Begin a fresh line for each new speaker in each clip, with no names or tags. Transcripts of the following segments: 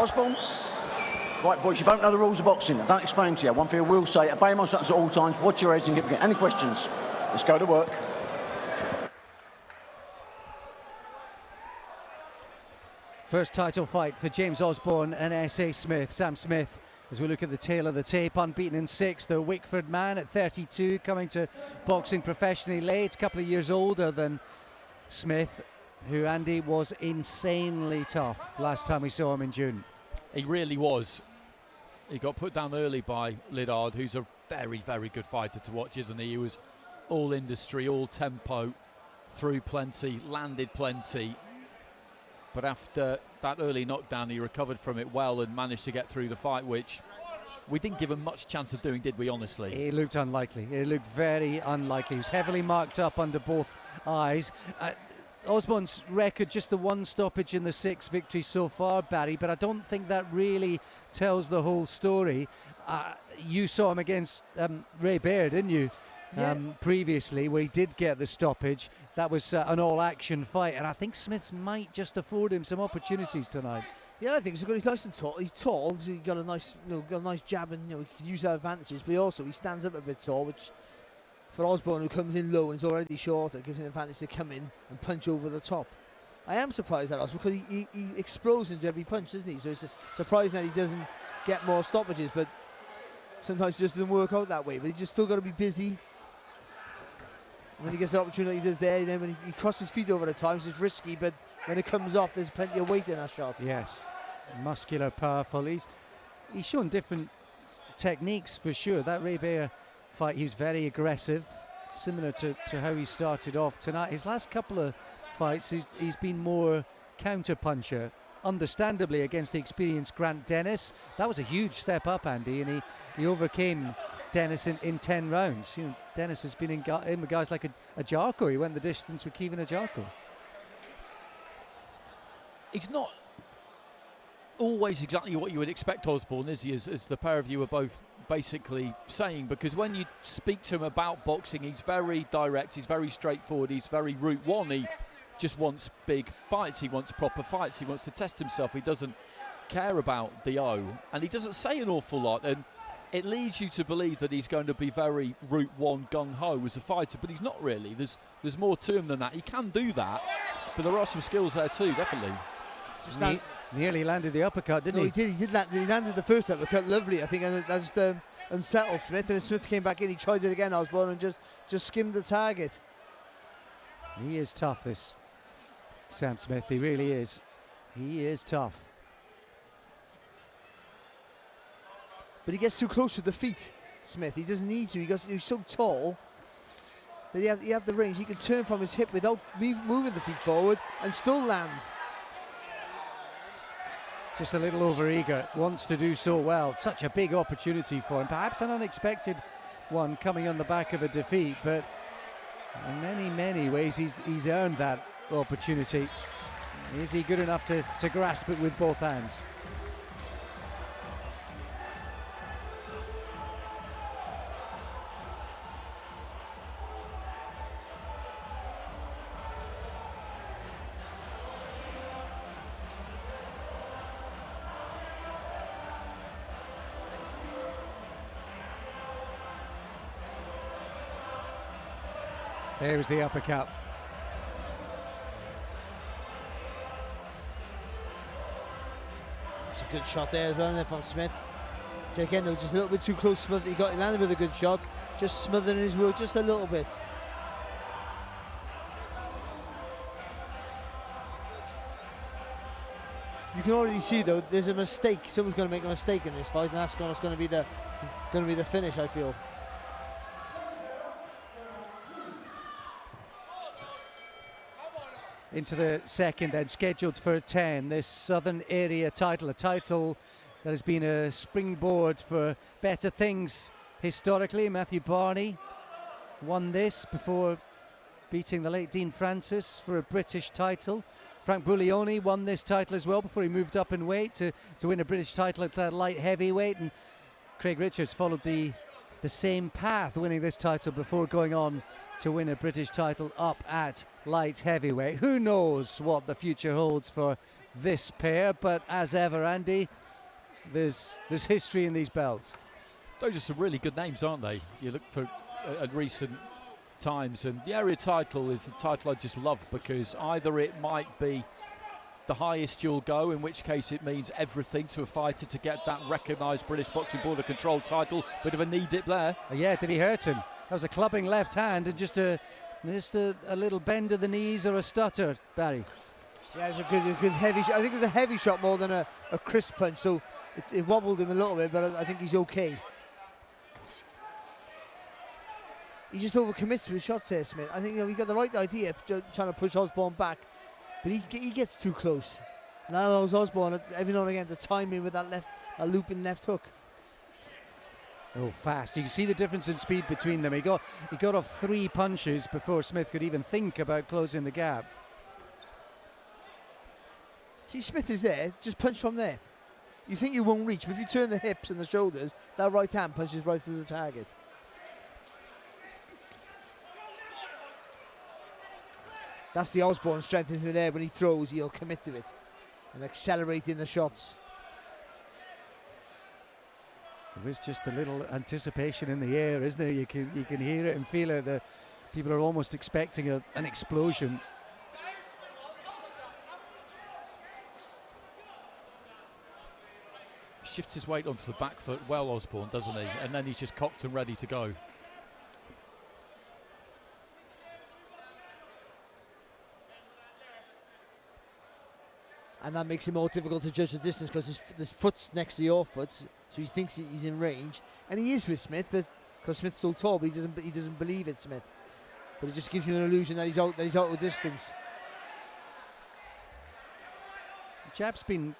Osborne? Right, boys, you don't know the rules of boxing. I don't explain them to you. One thing I will say, obey my instructions at all times, watch your heads and keep going. Any questions? Let's go to work.
First title fight for James Osborne and S.A. Smith. Sam Smith, as we look at the tail of the tape, unbeaten in 6. The Wickford man at 32, coming to boxing professionally late, a couple of years older than Smith, who, Andy, was insanely tough last time we saw him in June.
He really was. He got put down early by Lidard, who's a very, very good fighter to watch, isn't he? He was all industry, all tempo, threw plenty, landed plenty. But after that early knockdown, he recovered from it well and managed to get through the fight, which we didn't give him much chance of doing, did we, honestly?
He looked unlikely. He looked very unlikely. He was heavily marked up under both eyes. Osborne's record, just the one stoppage in the 6 victories so far, Barry, but I don't think that really tells the whole story. You saw him against Ray Baird, didn't you? Yeah. Previously, where he did get the stoppage. That was an all-action fight, and I think Smith's might just afford him some opportunities tonight.
Yeah, I think so. He's nice and tall. He's tall, so he's got a nice, got a nice jab, and he can use our advantages. But he stands up a bit tall, which for Osborne, who comes in low and is already shorter, gives him an advantage to come in and punch over the top. I am surprised at us because he explodes into every punch, doesn't he? So it's surprising that he doesn't get more stoppages, but sometimes it just doesn't work out that way. But he just still got to be busy. When he gets the opportunity he does there, then when he crosses his feet over at times, it's risky, but when it comes off, there's plenty of weight in that shot.
Yes, muscular, powerful. He's shown different techniques for sure. That Ray Baird fight, he was very aggressive, similar to how he started off tonight. His last couple of fights, he's been more counter-puncher, understandably against the experienced Grant Dennis. That was a huge step up, Andy, and he overcame Dennis in 10 rounds. You know, Dennis has been in with guys like a Jarko. He went the distance with Kevin Jarko.
He's not always exactly what you would expect Osborne, is he, as the pair of you are both basically saying, because when you speak to him about boxing, he's very direct, he's very straightforward, he's very route one. He just wants big fights, he wants proper fights, he wants to test himself, he doesn't care about the O, and he doesn't say an awful lot, and it leads you to believe that he's going to be very route one gung-ho as a fighter, but he's not really. There's more to him than that. He can do that, but there are some skills there too, definitely.
Just nearly landed the uppercut, didn't he?
No, he did. He landed the first uppercut lovely, I think, and that just unsettled Smith. And Smith came back in, he tried it again, Osborne, and just skimmed the target.
He is tough, this Sam Smith. He really is. He is tough.
But he gets too close to the feet, Smith. He doesn't need to. He's so tall that he have the range. He can turn from his hip without moving the feet forward and still land.
Just a little overeager, wants to do so well. Such a big opportunity for him. Perhaps an unexpected one coming on the back of a defeat, but in many, many ways he's earned that opportunity. Is he good enough to grasp it with both hands? There's the uppercut.
It's a good shot there as well, isn't it, from Smith? Again, though, just a little bit too close. He landed with a good shot, just smothering his work just a little bit. You can already see, though, there's a mistake. Someone's going to make a mistake in this fight, and that's going to be the finish, I feel.
Into the second, then, scheduled for 10. This Southern Area title, a title that has been a springboard for better things historically. Matthew Barney won this before beating the late Dean Francis for a British title. Frank Buglioni won this title as well before he moved up in weight to win a British title at light heavyweight. And Craig Richards followed the same path, winning this title before going on to win a British title up at light heavyweight. Who knows what the future holds for this pair, but as ever, Andy, there's history in these belts.
Those are some really good names, aren't they? You look for at recent times, and the area title is a title I just love, because either it might be the highest you'll go, in which case it means everything to a fighter to get that recognised British Boxing Board of Control title. Bit of a knee dip there.
Yeah, did he hurt him? That was a clubbing left hand and just a little bend of the knees or a stutter, Barry.
Yeah, it was a good heavy shot. I think it was a heavy shot more than a crisp punch, so it wobbled him a little bit, but I think he's okay. He just overcommits to his shots here, Smith. I think he got the right idea, trying to push Osborne back, but he gets too close. And that allows Osborne every now and again to time him with that looping left hook.
Oh, fast. You can see the difference in speed between them. He got off 3 punches before Smith could even think about closing the gap.
See, Smith is there, just punch from there. You think you won't reach, but if you turn the hips and the shoulders, that right hand punches right through the target. That's the Osborne strength in there. When he throws, he'll commit to it and accelerate in the shots.
There is just a little anticipation in the air, isn't there? You can hear it and feel it. The people are almost expecting an explosion.
Shifts his weight onto the back foot well, Osborne, doesn't he? And then he's just cocked and ready to go.
And that makes it more difficult to judge the distance, because his foot's next to your foot, so he thinks he's in range, and he is with Smith, but because Smith's so tall, but he doesn't believe it, Smith. But it just gives you an illusion that he's out of distance.
The jab's been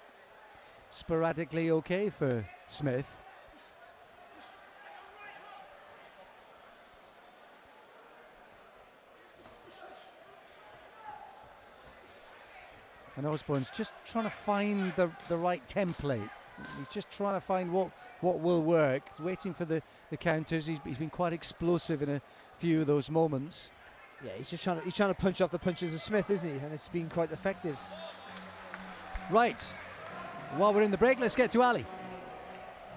sporadically okay for Smith. And Osborne's just trying to find the right template. He's just trying to find what will work. He's waiting for the counters. He's been quite explosive in a few of those moments.
Yeah, he's trying to punch off the punches of Smith, isn't he? And it's been quite effective.
Right. While we're in the break, let's get to Ali.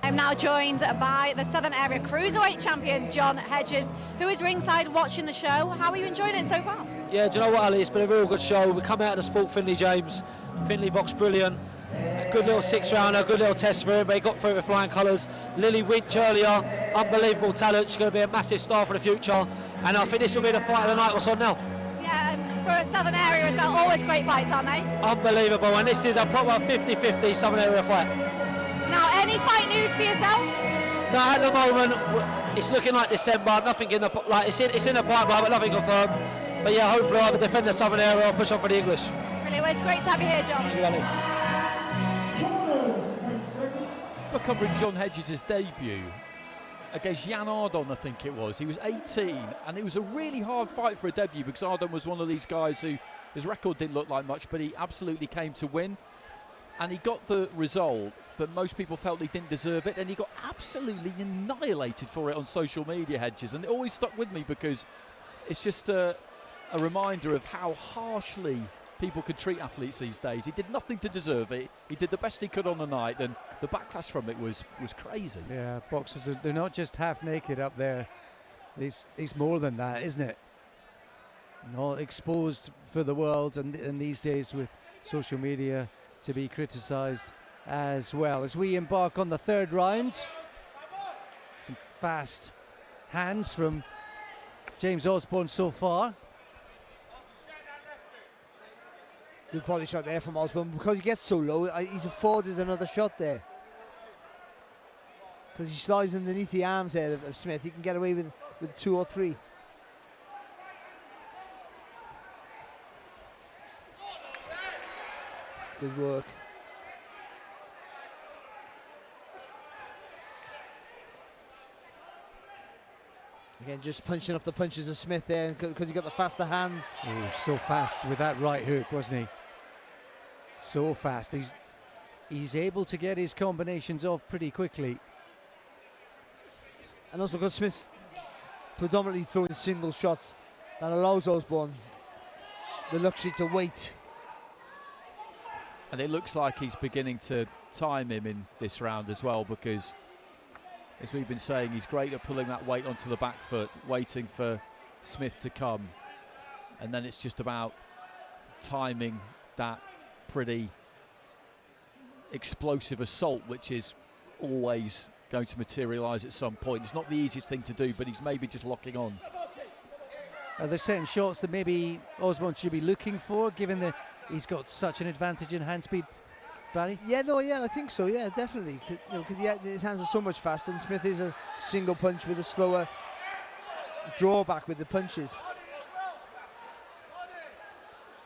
I'm now joined by the Southern Area Cruiserweight Champion, John Hedges, who is ringside watching the show. How are you enjoying it so far?
Yeah, do you know what, Ali? It's been a real good show. We come out of the sport, Finley James. Finley boxed brilliant. A good little 6-rounder, good little test for him, but he got through with flying colours. Lily Winch earlier, unbelievable talent. She's going to be a massive star for the future. And I think this will be the fight of the night. What's on now?
Yeah, for a Southern Area, it's always great fights, aren't they?
Unbelievable, and this is a proper 50-50 Southern Area fight.
Now, any fight news for yourself?
No, at the moment, it's looking like December. Nothing in the it's in the pipeline, but nothing confirmed. But yeah, hopefully I'll either defend the Southern Area or push on for the English.
Brilliant. Well, it's great to have you here, John.
Thank you, Ali.
We're covering John Hedges' debut against Jan Ardon, I think it was. He was 18, and it was a really hard fight for a debut, because Ardon was one of these guys who his record didn't look like much, but he absolutely came to win. And he got the result, but most people felt he didn't deserve it, and he got absolutely annihilated for it on social media, Hedges. And it always stuck with me, because it's just a reminder of how harshly people could treat athletes these days. He did nothing to deserve it. He did the best he could on the night, and the backlash from it was crazy.
Yeah, boxers, they're not just half naked up there. It's more than that, isn't it? Not exposed for the world, and these days with social media to be criticised as well. As we embark on the third round, some fast hands from James Osborne so far.
Good body shot there from Osborne. Because he gets so low, he's afforded another shot there. Because he slides underneath the arms there of Smith, he can get away with 2 or 3. Good work. Again, just punching off the punches of Smith there, because he got the faster hands.
Oh, so fast with that right hook, wasn't he? So fast. He's able to get his combinations off pretty quickly.
And also because Smith's predominantly throwing single shots, That allows Osborne the luxury to wait.
And it looks like he's beginning to time him in this round as well, because as we've been saying, he's great at pulling that weight onto the back foot, waiting for Smith to come, and then it's just about timing that pretty explosive assault, which is always going to materialise at some point. It's not the easiest thing to do, but he's maybe just locking on.
Are there certain shots that maybe Osborne should be looking for, given that he's got such an advantage in hand speed, Barry?
Yeah, I think so. Yeah, definitely. Because his hands are so much faster, and Smith is a single punch with a slower drawback with the punches.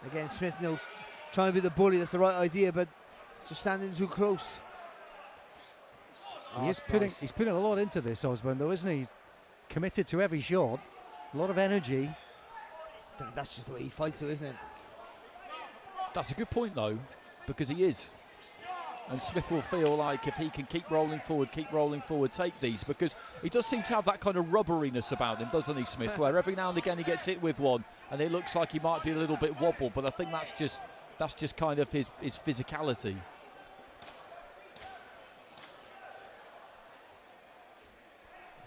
Again, Smith, trying to be the bully. That's the right idea, but just standing too close.
He's putting a lot into this, Osborne, though, isn't he? He's committed to every shot, a lot of energy.
That's just the way he fights, isn't it?
That's a good point, though, because he is. And Smith will feel like if he can keep rolling forward, take these, because he does seem to have that kind of rubberiness about him, doesn't he, Smith, where every now and again he gets hit with one and it looks like he might be a little bit wobble, but I think that's just kind of his physicality.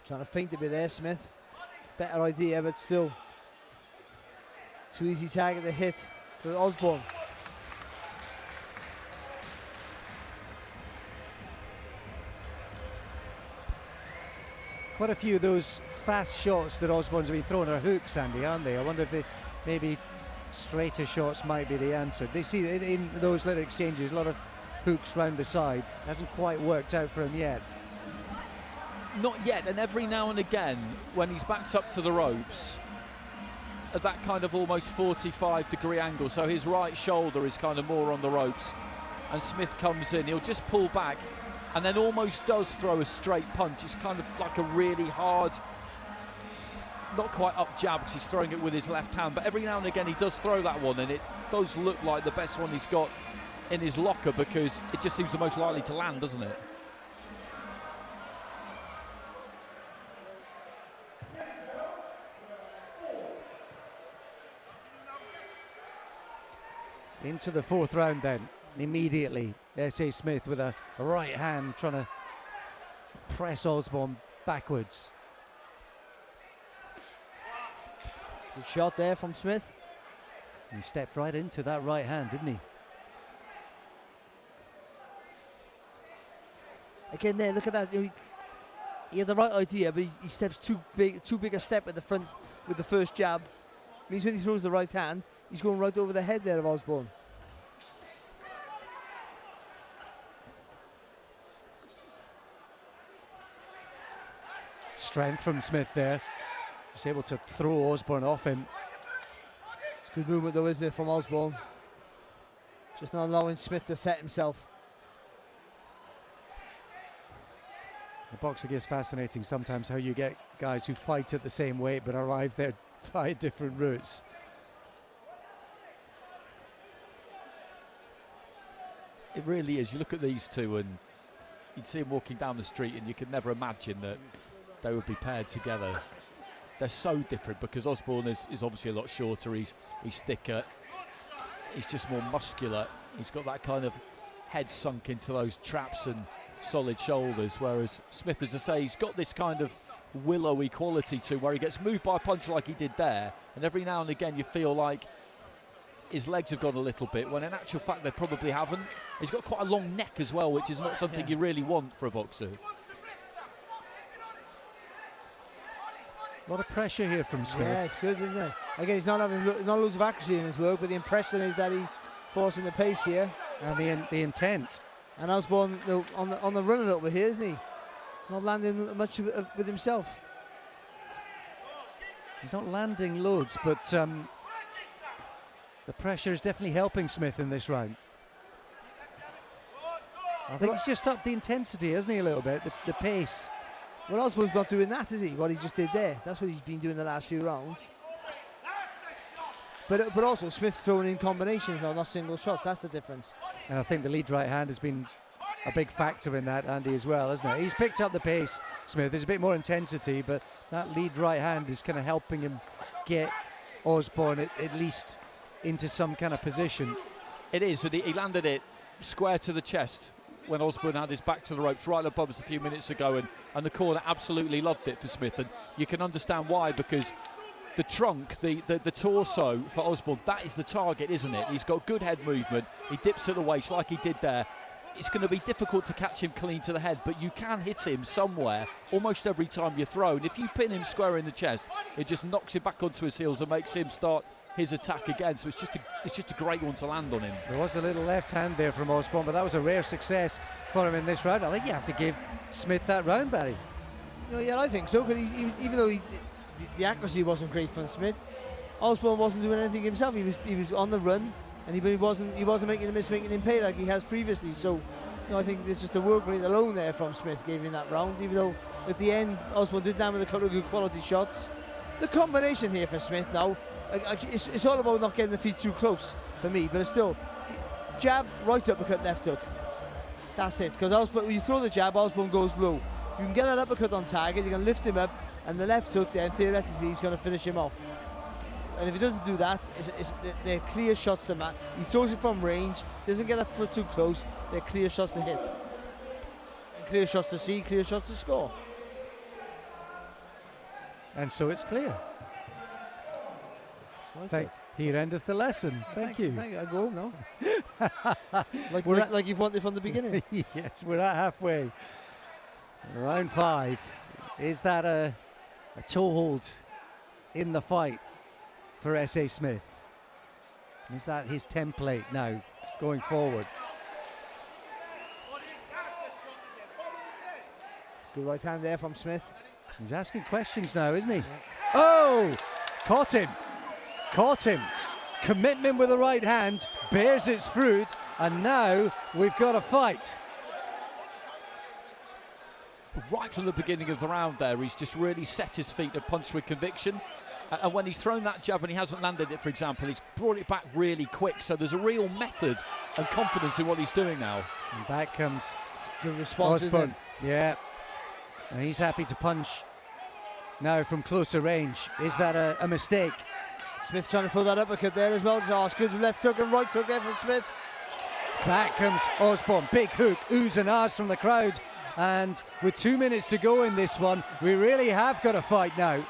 Trying to feint a bit there, Smith. Better idea, but still too easy target to hit for Osborne.
Quite a few of those fast shots that Osborne's been throwing are hooks, Andy, aren't they? I wonder if maybe straighter shots might be the answer. They see in those little exchanges a lot of hooks round the side. Hasn't quite worked out for him yet.
Not yet, and every now and again when he's backed up to the ropes at that kind of almost 45-degree angle, so his right shoulder is kind of more on the ropes, and Smith comes in, he'll just pull back and then almost does throw a straight punch. It's kind of like a really hard, not quite up jab, because he's throwing it with his left hand, but every now and again he does throw that one, and it does look like the best one he's got in his locker, because it just seems the most likely to land, doesn't it?
Into the fourth round then, immediately. S.A. Smith with a right hand trying to press Osborne backwards.
Good shot there from Smith.
He stepped right into that right hand, didn't he?
Again there, look at that. He had the right idea, but he steps too big a step at the front with the first jab. Means when he throws the right hand, he's going right over the head there of Osborne.
Strength from Smith there. Just able to throw Osborne off him.
It's good movement though, isn't it, from Osborne? Just not allowing Smith to set himself.
The boxing is fascinating sometimes, how you get guys who fight at the same weight but arrive there by different routes.
It really is. You look at these two and you'd see them walking down the street and you could never imagine that they would be paired together. They're so different, because Osborne is obviously a lot shorter, he's thicker, he's just more muscular, he's got that kind of head sunk into those traps and solid shoulders, whereas Smith, as I say, he's got this kind of willowy quality to where he gets moved by a punch like he did there, and every now and again you feel like his legs have gone a little bit, when in actual fact they probably haven't. He's got quite a long neck as well, which is not something you really want for a boxer.
A lot of pressure here from Smith.
Yeah, it's good, isn't it? Again, he's not having not loads of accuracy in his work, but the impression is that he's forcing the pace here.
And the intent.
And Osborne on the run a little bit here, isn't he? Not landing much with himself.
He's not landing loads, but the pressure is definitely helping Smith in this round. I think he's just upped the intensity, hasn't he, a little bit, the pace.
Well, Osborne's not doing that, is he? What he just did there. That's what he's been doing the last few rounds. But also Smith's throwing in combinations now, not single shots. That's the difference.
And I think the lead right hand has been a big factor in that, Andy, as well, hasn't it? He's picked up the pace, Smith. There's a bit more intensity, but that lead right hand is kind of helping him get Osborne at least into some kind of position.
It is, and he landed it square to the chest when Osborne had his back to the ropes right above us a few minutes ago, and the corner absolutely loved it for Smith, and you can understand why, because the trunk, the torso for Osborne, that is the target, isn't it? He's got good head movement, he dips at the waist like he did there. It's going to be difficult to catch him clean to the head, but you can hit him somewhere almost every time you throw, and if you pin him square in the chest, it just knocks him back onto his heels and makes him start his attack again. So it's just a great one to land on him.
There was a little left hand there from Osborne, but that was a rare success for him in this round. I think you have to give Smith that round, Barry.
Yeah, I think so. Because even though the accuracy wasn't great from Smith, Osborne wasn't doing anything himself. He was on the run, and he wasn't making a miss, making him pay like he has previously. So, I think it's just the work rate alone there from Smith gave him that round. Even though at the end Osborne did land with a couple of good quality shots. The combination here for Smith now, it's all about not getting the feet too close for me, but it's still jab, right uppercut, left hook. That's it. Because when you throw the jab, Osborne goes low. If you can get that uppercut on target, you can lift him up, and the left hook then theoretically he's going to finish him off. And if he doesn't do that, they're clear shots to match. He throws it from range, doesn't get that foot too close. They're clear shots to hit, and clear shots to see, clear shots to score.
And so it's clear. Here endeth the lesson. Thank you.
Thank you. I go home now. like you've wanted from the beginning.
Yes, we're at halfway. Round 5. Is that a toehold in the fight for S.A. Smith? Is that his template now going forward?
Good right hand there from Smith.
He's asking questions now, isn't he? Yeah. Oh! Caught him. Commitment with the right hand bears its fruit, and now we've got a fight.
Right from the beginning of the round there, he's just really set his feet and punched with conviction. And when he's thrown that jab and he hasn't landed it, for example, he's brought it back really quick. So there's a real method and confidence in what he's doing now.
And back comes
good response.
Osborne. Yeah. And he's happy to punch now from closer range. Is that a mistake?
Smith trying to pull that uppercut there as well. It's good left hook and right hook there from Smith.
Back comes Osborne. Big hook, oohs and ahs from the crowd. And with 2 minutes to go in this one, we really have got a fight now.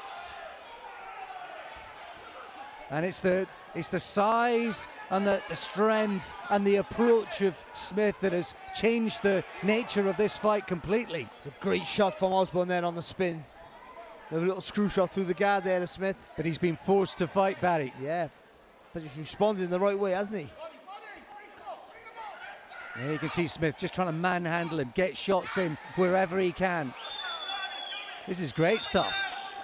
And it's the size and the strength and the approach of Smith that has changed the nature of this fight completely.
It's a great shot from Osborne then on the spin. A little screw shot through the guard there to Smith.
But he's been forced to fight, Barry.
Yeah, but he's responded in the right way, hasn't he?
Yeah, you can see Smith just trying to manhandle him, get shots in wherever he can. This is great stuff.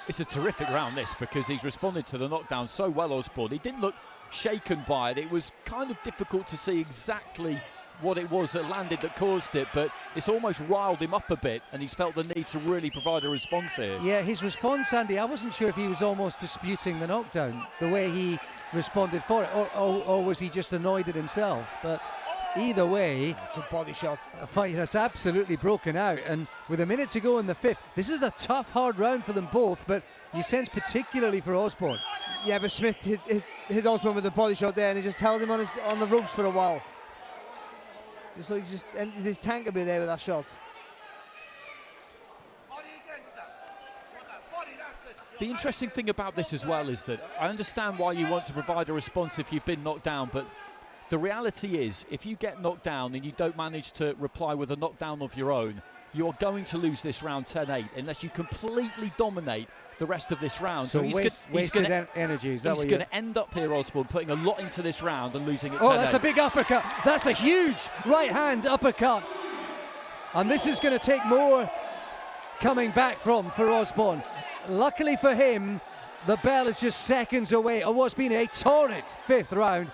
It's a terrific round, this, because he's responded to the knockdown so well, Osborne. He didn't look shaken by it. It was kind of difficult to see exactly what it was that landed that caused it, but it's almost riled him up a bit, and he's felt the need to really provide a response here.
Yeah, his response, Andy, I wasn't sure if he was almost disputing the knockdown, the way he responded for it, or was he just annoyed at himself? But either way,
good body shot.
A fight that's absolutely broken out, and with a minute to go in the 5th, this is a tough, hard round for them both, but you sense particularly for Osborne.
Yeah, but Smith hit Osborne with a body shot there, and he just held him on the ropes for a while. It's like he just emptied his tank a bit there with that shot.
The interesting thing about this as well is that I understand why you want to provide a response if you've been knocked down, but the reality is, if you get knocked down and you don't manage to reply with a knockdown of your own, you're going to lose this round 10-8 unless you completely dominate the rest of this round.
So wasted energy. Is that
he's going to end up here, Osborne, putting a lot into this round and losing it 10-8.
Oh, that's a big uppercut. That's a huge right hand uppercut. And this is going to take more coming back for Osborne. Luckily for him, the bell is just seconds away of what's been a torrid 5th round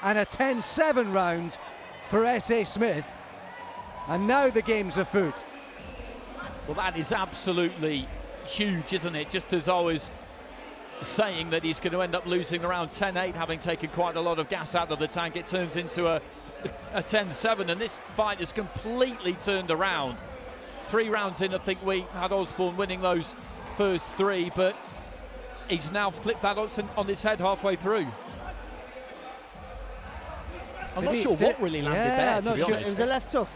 and a 10-7 round for S.A. Smith. And now the game's afoot.
Well, that is absolutely huge, isn't it? Just as I was saying that he's going to end up losing around 10-8, having taken quite a lot of gas out of the tank, it turns into a 10-7, and this fight has completely turned around. 3 rounds in, I think we had Osborne winning those first 3, but he's now flipped that on his head halfway through. I'm not sure what really landed there, to be honest.
It was a left hook.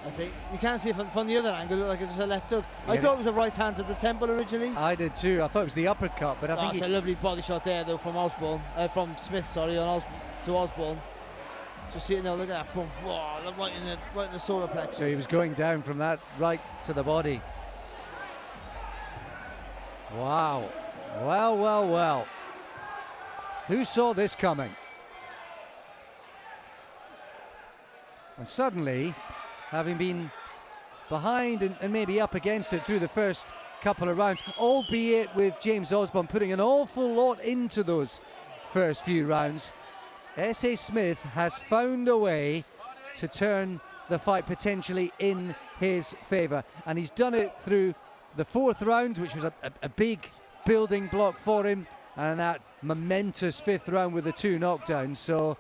I think you can't see it from the other angle. It looked like it was a left hook. I thought it was a right hand to the temple originally.
I did too. I thought it was the uppercut, but I think
it's a lovely body shot there though from Osborne, from Smith. Sorry, to Osborne. Just see it now. Look at that. Boom! Whoa, right in the solar plexus.
So he was going down from that right to the body. Wow. Well. Who saw this coming? And suddenly, having been behind and maybe up against it through the first couple of rounds, albeit with James Osborne putting an awful lot into those first few rounds, S.A. Smith has found a way to turn the fight potentially in his favour. And he's done it through the fourth round, which was a big building block for him, and that momentous fifth round with the 2 knockdowns. So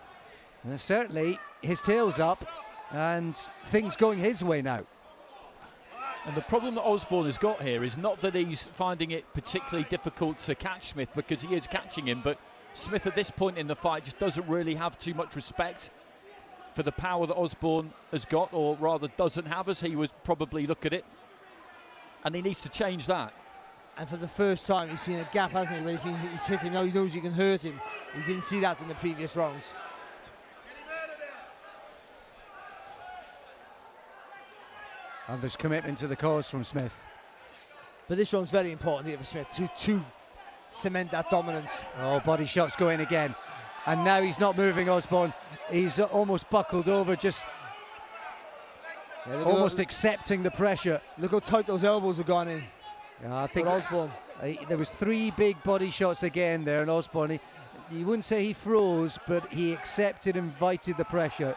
certainly his tail's up and things going his way now.
And the problem that Osborne has got here is not that he's finding it particularly difficult to catch Smith, because he is catching him, but Smith at this point in the fight just doesn't really have too much respect for the power that Osborne has got, or rather doesn't have, as he would probably look at it. And he needs to change that.
And for the first time he's seen a gap, hasn't he, where he's hit him. Now he knows you can hurt him. He didn't see that in the previous rounds.
And there's commitment to the cause from Smith.
But this round's very important here for Smith to cement that dominance.
Oh, body shots going again. And now he's not moving, Osborne. He's almost buckled over, just almost accepting the pressure.
Look how tight those elbows have gone in.
Yeah, I think
Osborne.
There was 3 big body shots again there, and Osborne, you wouldn't say he froze, but he accepted, invited the pressure.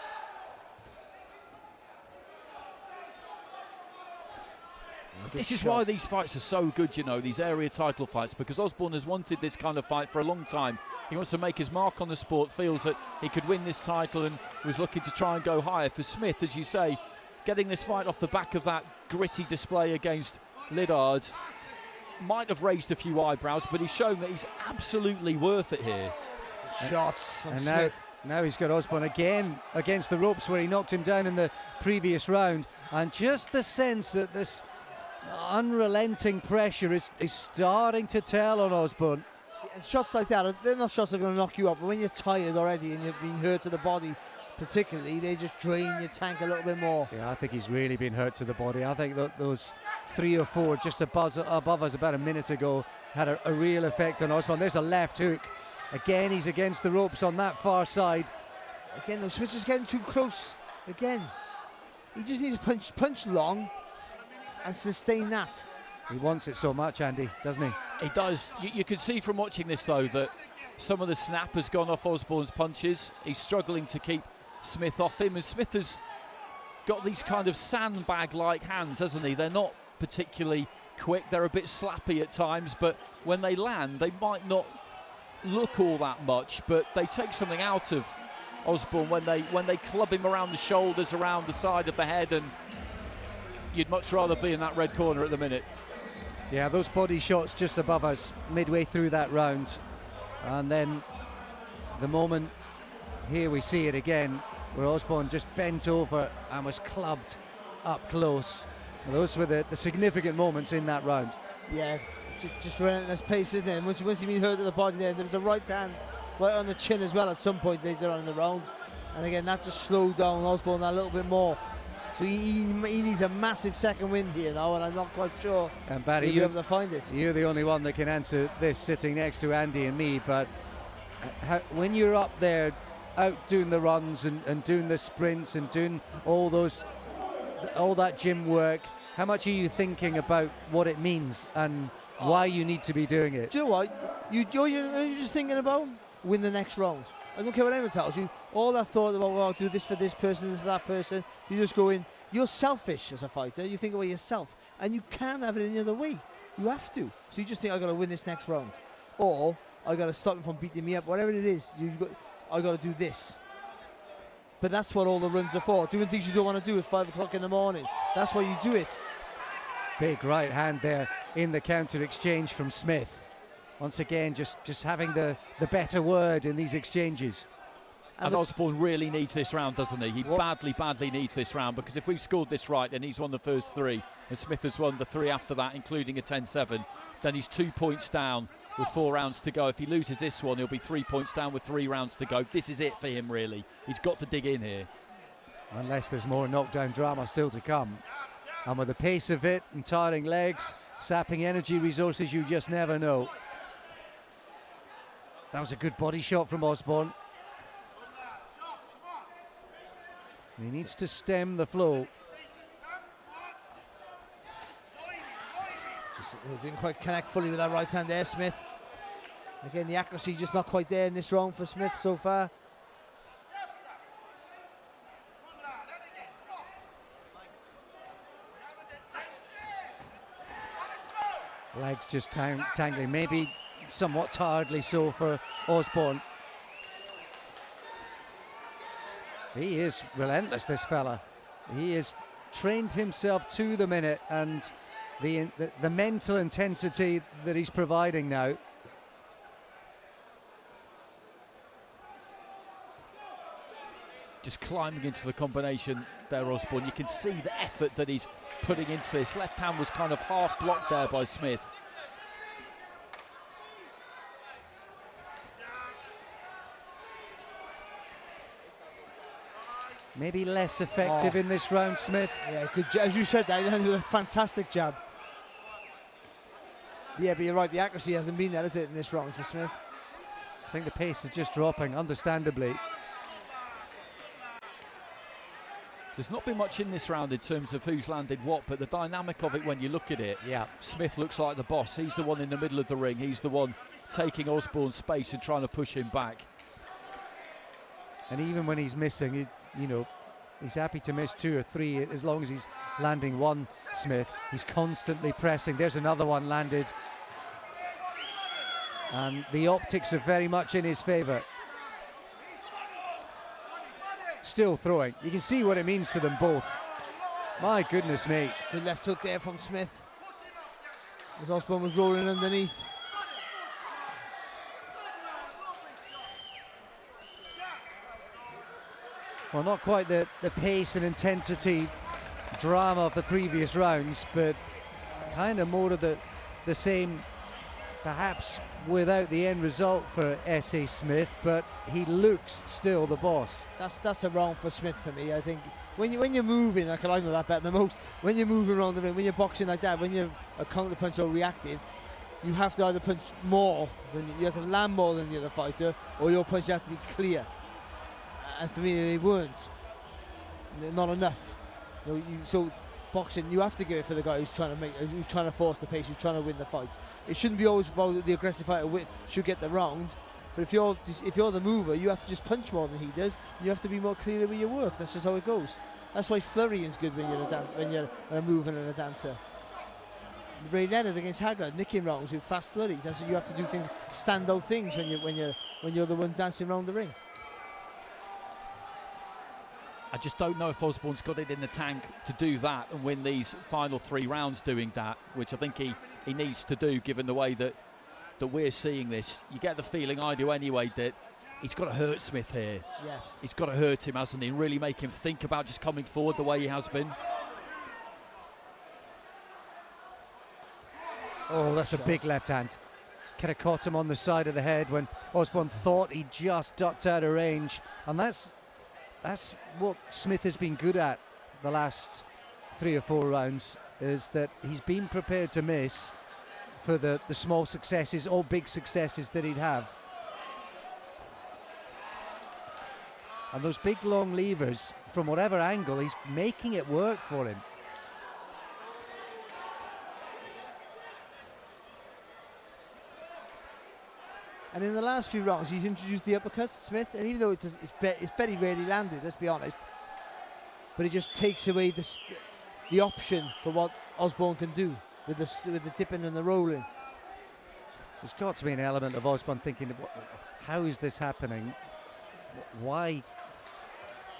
This is why these fights are so good, you know, these area title fights, because Osborne has wanted this kind of fight for a long time. He wants to make his mark on the sport, feels that he could win this title, and was looking to try and go higher. For Smith, as you say, getting this fight off the back of that gritty display against Liddard might have raised a few eyebrows, but he's shown that he's absolutely worth it here.
Shots from
And
Smith.
now he's got Osborne again against the ropes where he knocked him down in the previous round, and just the sense that this unrelenting pressure is starting to tell on Osborne.
And shots like that, they're not shots that are going to knock you up, but when you're tired already and you've been hurt to the body particularly, they just drain your tank a little bit more.
Yeah, I think he's really been hurt to the body. I think that those 3 or 4 just above us about a minute ago had a real effect on Osborne. There's a left hook. Again, he's against the ropes on that far side.
Again, though, Smith's just getting too close. Again, he just needs to punch long and sustain that.
He wants it so much, Andy, doesn't he?
He does. You can see from watching this, though, that some of the snap has gone off Osborne's punches. He's struggling to keep Smith off him, and Smith has got these kind of sandbag-like hands, hasn't he? They're not particularly quick. They're a bit slappy at times, but when they land, they might not look all that much, but they take something out of Osborne when they club him around the shoulders, around the side of the head, and you'd much rather be in that red corner at the minute.
Yeah, those body shots just above us midway through that round, and then the moment here we see it again where Osborne just bent over and was clubbed up close. Those were the significant moments in that round.
Yeah, just relentless pace, isn't it? Once you've been hurt to the body there was a right hand right on the chin as well at some point later on in the round, and again that just slowed down Osborne a little bit more. So he needs a massive second win here now, and I'm not quite sure
and Barry,
he'll be able to find it.
You're the only one that can answer this, sitting next to Andy and me, but when you're up there out doing the runs and doing the sprints and doing all that gym work, how much are you thinking about what it means and why you need to be doing it?
Do you know what? You're just thinking about win the next round. I don't care what anyone tells you. All that thought about, I'll do this for this person, this for that person. You just go in. You're selfish as a fighter. You think about yourself, and you can't have it any other way. You have to. So you just think, I got to win this next round, or I got to stop him from beating me up. Whatever it is, I got to do this. But that's what all the runs are for. Doing things you don't want to do at 5 o'clock in the morning. That's why you do it.
Big right hand there in the counter exchange from Smith. once again, just having the better word in these exchanges.
And Osborne really needs this round, doesn't he? He badly needs this round, because if we've scored this right and he's won the first 3 and Smith has won the 3 after that, including a 10-7, then he's 2 points down with 4 rounds to go. If he loses this one, he'll be 3 points down with 3 rounds to go. This is it for him, really. He's got to dig in here.
Unless there's more knockdown drama still to come. And with the pace of it and tiring legs, sapping energy resources, you just never know. That was a good body shot from Osborne. He needs to stem the flow.
Just didn't quite connect fully with that right hand there, Smith. Again, the accuracy just not quite there in this round for Smith so far.
Legs just tangling, maybe somewhat tiredly so for Osborne. He is relentless, this fella. He has trained himself to the minute, and the mental intensity that he's providing now.
Just climbing into the combination there, Osborne. You can see the effort that he's putting into this. Left hand was kind of half blocked there by Smith.
Maybe less effective in this round, Smith.
Yeah, good. As you said, that was a fantastic jab. Yeah, but you're right. The accuracy hasn't been there, is it, in this round for Smith?
I think the pace is just dropping, understandably.
There's not been much in this round in terms of who's landed what, but the dynamic of it when you look at it,
yeah.
Smith looks like the boss. He's the one in the middle of the ring. He's the one taking Osborne's space and trying to push him back.
And even when he's missing, you know, he's happy to miss 2 or 3 as long as he's landing one, Smith. He's constantly pressing. There's another one landed. And the optics are very much in his favour. Still throwing. You can see what it means to them both. My goodness me.
Good left hook there from Smith, as Osborne was rolling underneath.
Well, not quite the pace and intensity drama of the previous rounds, but kind of more of the same, perhaps without the end result for S.A. Smith, but he looks still the boss.
That's a round for Smith for me. I think when you're moving, I know that better than most. When you're moving around the ring, when you're boxing like that, when you're a counter punch or reactive, you have to either punch more than you have to land more than the other fighter, or your punch have to be clear. And for me, they weren't. Not enough. You know, so boxing, you have to give it for the guy who's trying to force the pace, who's trying to win the fight. It shouldn't be always about the aggressive fighter should get the round. But if you're the mover, you have to just punch more than he does. You have to be more clear with your work. That's just how it goes. That's why flurrying's good when you're a mover and a dancer. Ray Leonard against Haggard, nicking rounds with fast flurries. That's what you have to do, things, standout things when you're the one dancing around the ring.
I just don't know if Osborne's got it in the tank to do that and win these final 3 rounds doing that, which I think he needs to do, given the way that we're seeing this. You get the feeling, I do anyway, that he's got to hurt Smith here.
Yeah.
He's got to hurt him, hasn't he? And really make him think about just coming forward the way he has been.
Oh, that's a big left hand. Could have caught him on the side of the head when Osborne thought he just ducked out of range. And that's what Smith has been good at the last 3 or 4 rounds, is that he's been prepared to miss for the small successes or big successes that he'd have. And those big long levers, from whatever angle, he's making it work for him.
And in the last few rounds, he's introduced the uppercut, Smith, and even though it's very rarely landed, let's be honest, but it just takes away the option for what Osborne can do with the dipping and the rolling.
There's got to be an element of Osborne thinking, how is this happening? Why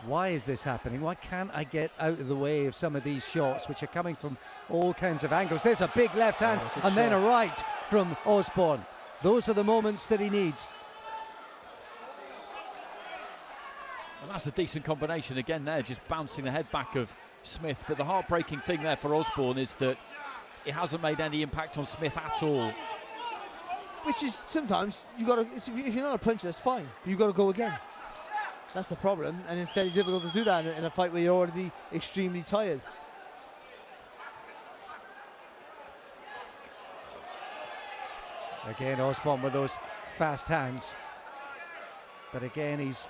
is this happening? Why can't I get out of the way of some of these shots, which are coming from all kinds of angles? There's a big left hand and then a right from Osborne. those are the moments that he needs.
And that's a decent combination again there, just bouncing the head back of Smith. But the heartbreaking thing there for Osborne is that it hasn't made any impact on Smith at all.
Which is sometimes you got to. If you're not a puncher, that's fine. But you got to go again. That's the problem, and it's very difficult to do that in a fight where you're already extremely tired.
Again, Osborne with those fast hands. But again, he's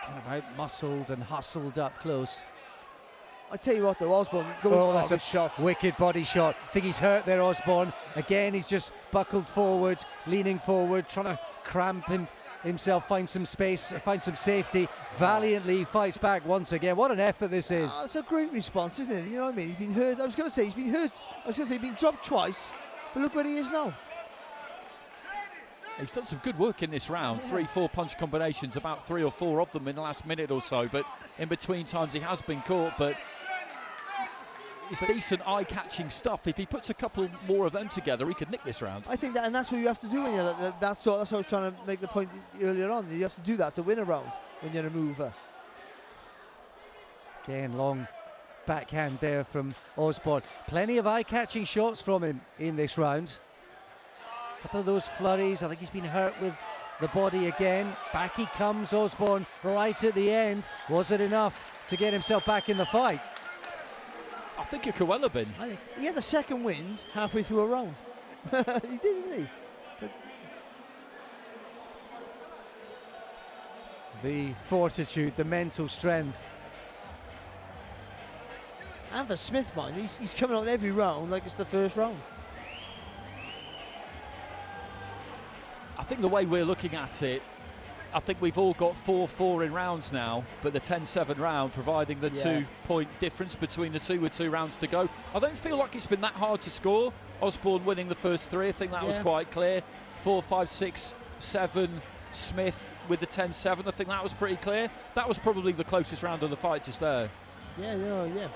kind of out-muscled and hustled up close.
I tell you what though, Osborne, that's a shot.
Wicked body shot. I think he's hurt there, Osborne. Again, he's just buckled forward, leaning forward, trying to cramp himself, find some space, find some safety. Valiantly fights back once again. What an effort this is.
It's a great response, isn't it? You know what I mean? He's been hurt. I was going to say he's been hurt. I was going to say he's been dropped twice, but look where he is now.
He's done some good work in this round. 3-4 punch combinations, about 3 or 4 of them in the last minute or so. But in between times he has been caught. But it's decent eye-catching stuff. If he puts a couple more of them together, he could nick this round.
I think that, and that's what you have to do when you're that's what I was trying to make the point earlier on. You have to do that to win a round when you're a mover.
Again, long backhand there from Osborne. Plenty of eye-catching shots from him in this round. A couple of those flurries. I think he's been hurt with the body again. Back he comes, Osborne, right at the end. Was it enough to get himself back in the fight?
I think it could well have been.
I think he had the second wind halfway through a round. He did, didn't he?
The fortitude, the mental strength.
And for Smith, man, he's coming out every round like it's the first round.
I think the way we're looking at it, I think we've all got 4-4 in rounds now, but the 10-7 round providing the 2-point difference between the two with 2 rounds to go. I don't feel like it's been that hard to score. Osborne winning the first 3, I think that was quite clear. 4, 5, 6, 7, Smith with the 10-7, I think that was pretty clear. That was probably the closest round of the fight just there.
Yeah.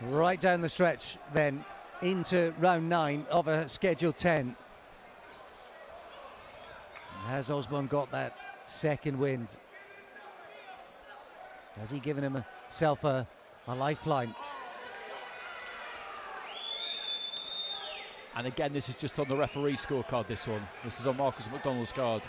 Right down the stretch then into round 9 of a scheduled 10. Has Osborne got that second wind? Has he given himself a lifeline?
And again, this is just on the referee scorecard, this one. This is on Marcus McDonald's card.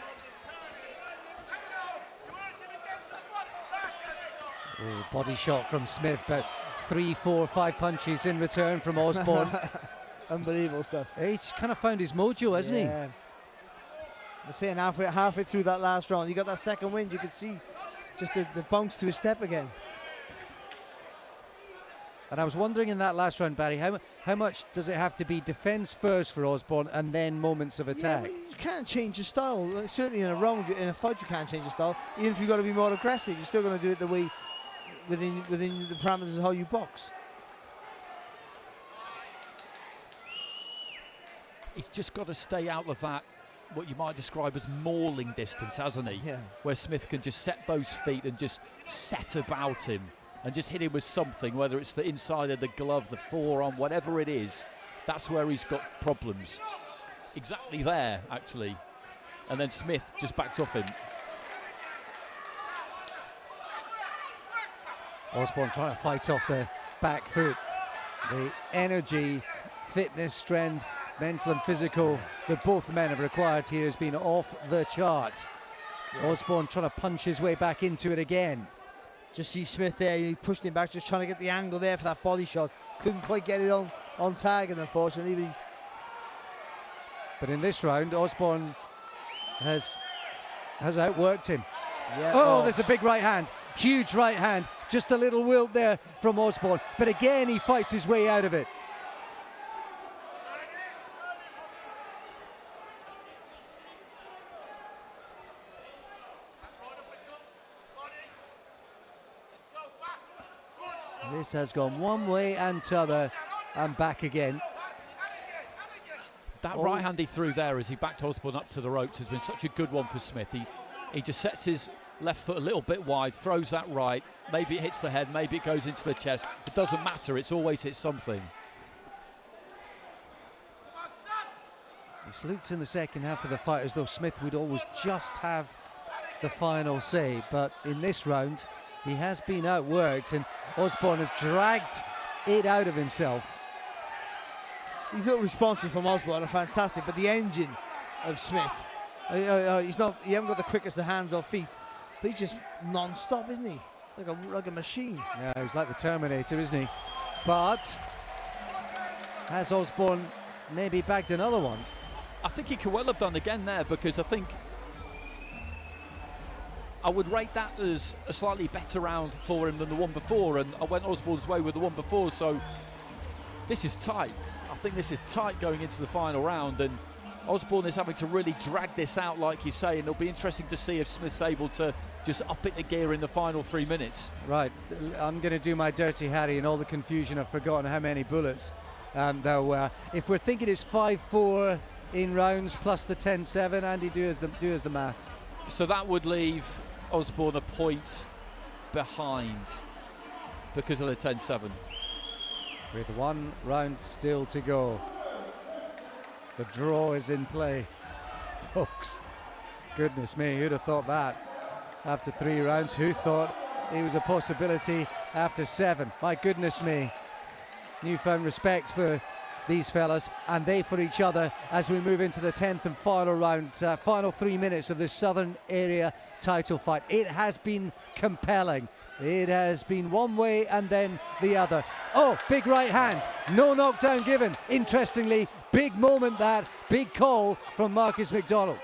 Ooh, body shot from Smith, but 3, 4, 5 punches in return from Osborne.
Unbelievable stuff.
He's kind of found his mojo, hasn't he?
I'm saying halfway through that last round, you got that second wind, you could see just the bounce to his step again.
And I was wondering in that last round, Barry, how much does it have to be defence first for Osborne and then moments of attack?
Yeah, you can't change your style. Certainly in a round, in a fight, you can't change your style. Even if you've got to be more aggressive, you're still going to do it the way within the parameters of how you box.
He's just got to stay out of that, what you might describe as mauling distance, hasn't he?
Yeah.
Where Smith can just set those feet and just set about him and just hit him with something, whether it's the inside of the glove, the forearm, whatever it is. That's where he's got problems. Exactly there, actually. And then Smith just backed off him.
Osborne trying to fight off the back foot. The energy, fitness, strength, mental and physical that both men have required here has been off the chart. Osborne trying to punch his way back into it again.
Just see Smith there, he pushed him back, just trying to get the angle there for that body shot. Couldn't quite get it on target, unfortunately.
But in this round, Osborne has outworked him.
Yeah.
Oh, there's a big right hand. Huge right hand. Just a little wilt there from Osborne. But again, he fights his way out of it. This has gone one way and t'other and back again.
That right hand he threw there as he backed Osborne up to the ropes has been such a good one for Smith. He He just sets his left foot a little bit wide, throws that right. Maybe it hits the head, maybe it goes into the chest. It doesn't matter, it's always hit something.
It's looked in the second half of the fight as though Smith would always just have the final say, but in this round he has been outworked and Osborne has dragged it out of himself.
These little responses from Osborne are fantastic, but the engine of Smith, he hasn't got the quickest of hands or feet, but he's just non-stop, isn't he? Like a machine.
Yeah, he's like the Terminator, isn't he? But has Osborne maybe bagged another one?
I think he could well have done again there, because I think I would rate that as a slightly better round for him than the one before, and I went Osborne's way with the one before, so this is tight. I think this is tight going into the final round, and Osborne is having to really drag this out, like you say, and it'll be interesting to see if Smith's able to just up it the gear in the final 3 minutes.
Right, I'm going to do my Dirty Harry and all the confusion. I've forgotten how many bullets there were. If we're thinking it's 5-4 in rounds plus the 10-7, Andy, do as the math.
So that would leave Osborne a point behind because of the 10-7.
With one round still to go. The draw is in play, folks. Goodness me, who'd have thought that after 3 rounds? Who thought it was a possibility after 7? My goodness me. Newfound respect for these fellas and they for each other as we move into the 10th and final round, final 3 minutes of this Southern Area title fight. It has been compelling. It has been one way and then the other. Oh, big right hand, no knockdown given. Interestingly, big moment, that big call from Marcus McDonald.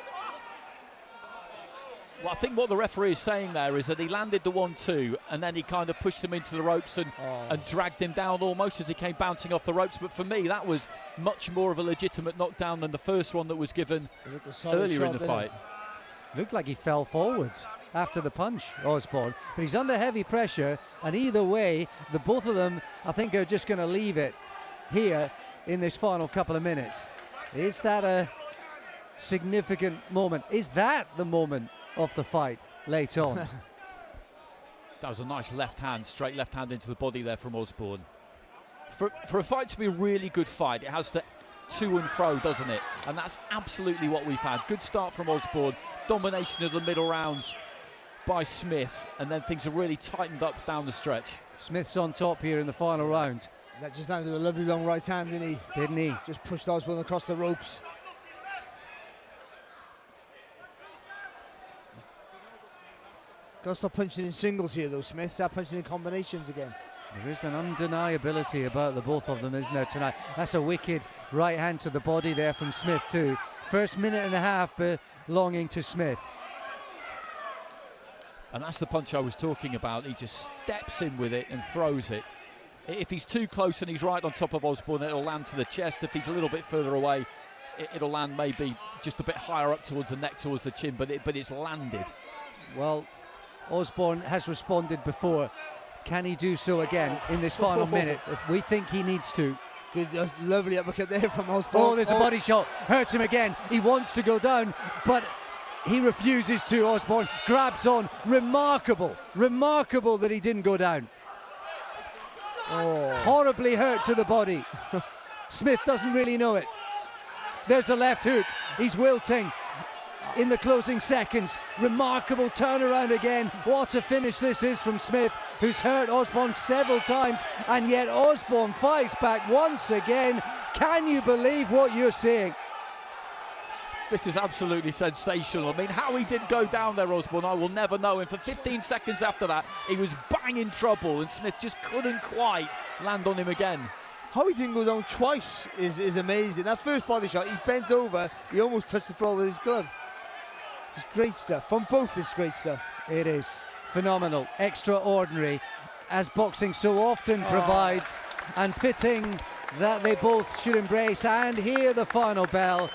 Well, I think what the referee is saying there is that he landed the 1-2 and then he kind of pushed him into the ropes and dragged him down almost as he came bouncing off the ropes. But for me, that was much more of a legitimate knockdown than the first one that was given earlier in the fight.
Looked like he fell forwards after the punch, Osborne, but he's under heavy pressure, and either way, the both of them, I think, are just going to leave it here in this final couple of minutes. Is that a significant moment? Is that the moment of the fight late on?
That was a nice left hand, straight left hand into the body there from Osborne. For a fight to be a really good fight, it has to to and fro, doesn't it? And that's absolutely what we've had. Good start from Osborne, domination of the middle rounds by Smith, and then things have really tightened up down the stretch.
Smith's on top here in the final round.
That just landed a lovely long right hand, didn't he?
Didn't he?
Just pushed Osborne across the ropes. Got to stop punching in singles here, though, Smith. Start punching in combinations again.
There is an undeniability about the both of them, isn't there, tonight? That's a wicked right hand to the body there from Smith, too. First minute and a half belonging to Smith.
And that's the punch I was talking about. He just steps in with it and throws it. If he's too close and he's right on top of Osborne, it'll land to the chest. If he's a little bit further away, it'll land maybe just a bit higher up towards the neck, towards the chin, but it's landed.
Well, Osborne has responded before. Can he do so again in this final minute? We think he needs to.
Good, lovely uppercut there from Osborne.
Oh, there's a body shot. Hurts him again. He wants to go down, but he refuses to. Osborne grabs on. Remarkable that he didn't go down.
Oh.
Horribly hurt to the body. Smith doesn't really know it. There's a left hook. He's wilting in the closing seconds. Remarkable turnaround again. What a finish this is from Smith, who's hurt Osborne several times, and yet Osborne fights back once again. Can you believe what you're seeing?
This is absolutely sensational. I mean, how he didn't go down there, Osborne, I will never know. And for 15 seconds after that, he was bang in trouble, and Smith just couldn't quite land on him again.
How he didn't go down twice is amazing. That first body shot, he bent over, he almost touched the floor with his glove. It's great stuff. From both, it's great stuff.
It is phenomenal, extraordinary, as boxing so often provides, and fitting that they both should embrace and hear the final bell.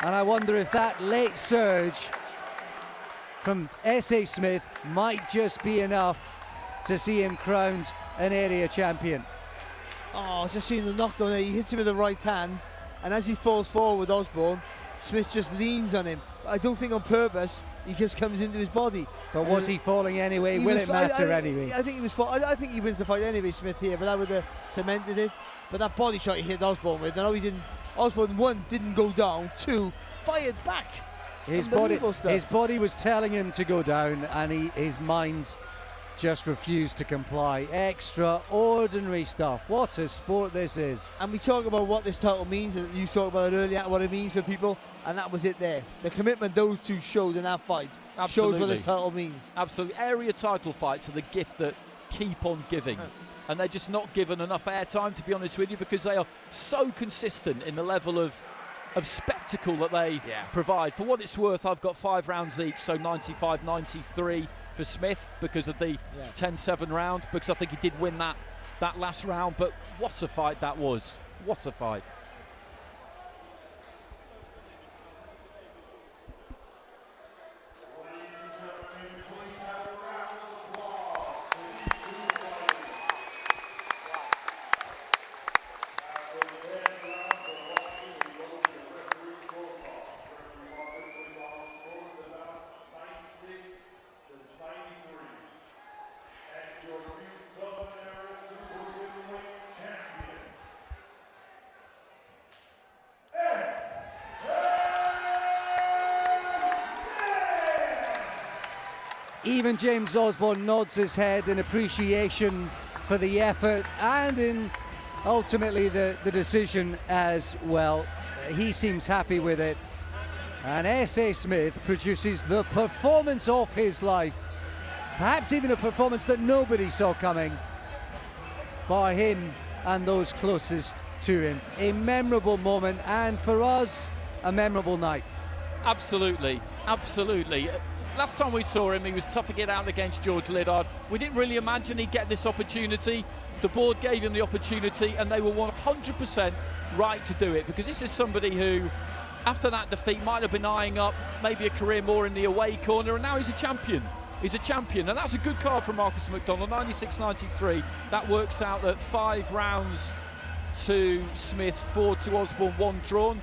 And I wonder if that late surge from S.A. Smith might just be enough to see him crowned an area champion.
Oh, just seeing the knockdown there. He hits him with the right hand, and as he falls forward, Osborne, Smith just leans on him. I don't think on purpose. He just comes into his body.
But was he falling anyway? Will it matter anyway?
I think he was. I think he wins the fight anyway, Smith here. But that would have cemented it. But that body shot he hit Osborne with, I know he didn't. Osborne, one, didn't go down. Two, fired back.
His body was telling him to go down, and his mind just refused to comply. Extraordinary stuff. What a sport this is.
And we talk about what this title means, and you talked about it earlier, what it means for people, and that was it there. The commitment those two showed in that fight shows what this title means.
Absolutely. Area title fights are the gift that keep on giving. And they're just not given enough airtime, to be honest with you, because they are so consistent in the level of spectacle that they provide. For what it's worth, I've got 5 rounds each, so 95-93 for Smith because of the 10-7 round, because I think he did win that last round. But what a fight that was. What a fight.
Even James Osborne nods his head in appreciation for the effort and in ultimately the decision as well. He seems happy with it. And S.A. Smith produces the performance of his life. Perhaps even a performance that nobody saw coming, bar him and those closest to him. A memorable moment, and for us, a memorable night.
Absolutely, absolutely. Last time we saw him, he was toughing it out against George Liddard. We didn't really imagine he'd get this opportunity. The board gave him the opportunity, and they were 100% right to do it, because this is somebody who, after that defeat, might have been eyeing up maybe a career more in the away corner, and now he's a champion. He's a champion, and that's a good card from Marcus McDonald, 96-93. That works out at 5 rounds to Smith, 4 to Osborne, 1 drawn,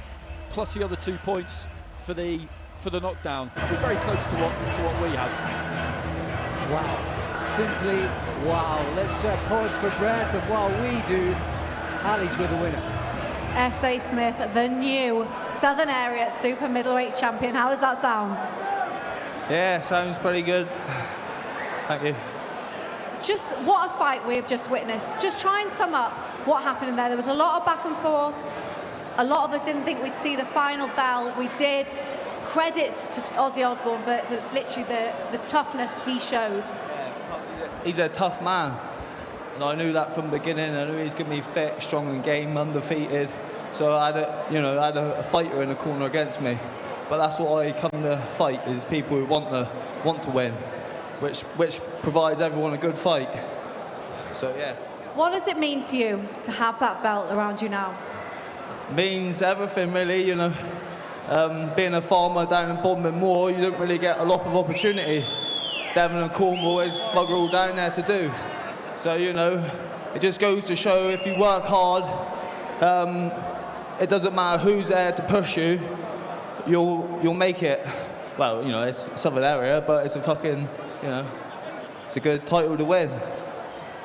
plus the other 2 points for the knockdown. We're very close to what we have.
Wow, simply wow. Let's pause for breath, and while we do, Ali's with the winner.
S.A. Smith, the new Southern Area Super Middleweight Champion. How does that sound?
Yeah, sounds pretty good. Thank you.
Just what a fight we've just witnessed. Just try and sum up what happened in there. There was a lot of back and forth. A lot of us didn't think we'd see the final bell. We did. Credit to Ozzy Osborne for literally the toughness he showed.
He's a tough man, and I knew that from the beginning. I knew he was going to be fit, strong in game, undefeated. So I had a fighter in the corner against me. But that's what I come to fight, is people who want to win, which provides everyone a good fight. So yeah. What
does it mean to you to have that belt around you now?
Means everything, really. Being a farmer down in Bodmin Moor, you don't really get a lot of opportunity. Devon and Cornwall is bugger all down there to do. So, it just goes to show if you work hard, it doesn't matter who's there to push you, you'll make it. Well, it's Southern Area, but it's a fucking, it's a good title to win.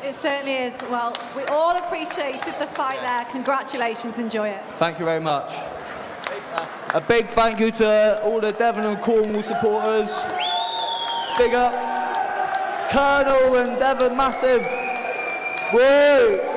It certainly is. Well, we all appreciated the fight there. Congratulations, enjoy it.
Thank you very much. A big thank you to all the Devon and Cornwall supporters. Big up. Colonel and Devon, massive. Woo!